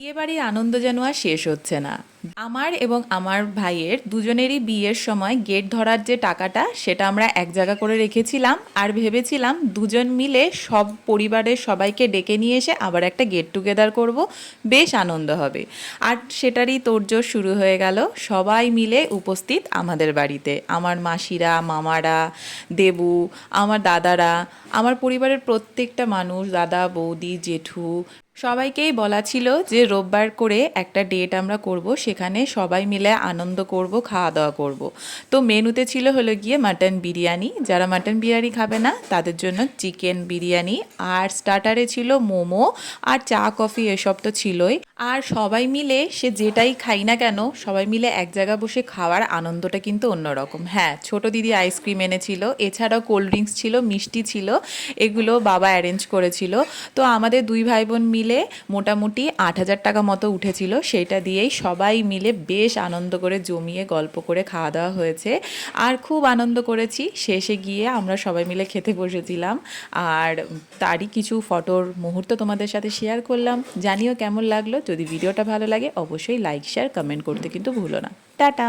বিয়ে বাড়ির আনন্দ যেন আর শেষ হচ্ছে না। আমার এবং আমার ভাইয়ের দুজনেরই বিয়ের সময় গেট ধরার যে টাকাটা সেটা আমরা এক জায়গা করে রেখেছিলাম, আর ভেবেছিলাম দুজন মিলে সব পরিবারের সবাইকে ডেকে নিয়ে এসে আবার একটা গেট টুগেদার করব, বেশ আনন্দ হবে। আর সেটারই তোড়জোড় শুরু হয়ে গেল, সবাই মিলে উপস্থিত আমাদের বাড়িতে। আমার মাসিরা, মামারা, দেবু, আমার দাদারা, আমার পরিবারের প্রত্যেকটা মানুষ, দাদা, বৌদি, জেঠু, সবাইকেই বলা ছিল যে রোববার করে একটা ডেট আমরা করব, সেখানে সবাই মিলে আনন্দ করব, খাওয়া দাওয়া করব। তো মেনুতে ছিল হলো গিয়ে মাটন বিরিয়ানি, যারা মাটন বিরিয়ানি খাবে না তাদের জন্য চিকেন বিরিয়ানি, আর স্টার্টারে ছিল মোমো, আর চা কফি এসব তো ছিলই। আর সবাই মিলে সে যেটাই খাই না কেন, সবাই মিলে এক জায়গায় বসে খাওয়ার আনন্দটা কিন্তু অন্যরকম। হ্যাঁ, ছোট দিদি আইসক্রিম এনেছিল, এছাড়াও কোল্ড ড্রিঙ্কস ছিল, মিষ্টি ছিল, এগুলো বাবা অ্যারেঞ্জ করেছিল। তো আমাদের দুই ভাই বোন মিলে মোটামুটি 8,000 টাকা মতো উঠেছিল, সেইটা দিয়েই সবাই মিলে বেশ আনন্দ করে জমিয়ে গল্প করে খাওয়া দাওয়া হয়েছে। আর খুব আনন্দ করেছি। শেষে গিয়ে আমরা সবাই মিলে খেতে বসেছিলাম, আর তারই কিছু ফটোর মুহূর্ত তোমাদের সাথে শেয়ার করলাম। জানিও কেমন লাগলো। যদি ভিডিওটা ভালো লাগে অবশ্যই লাইক, শেয়ার, কমেন্ট করতে কিন্তু ভুলো না। টাটা।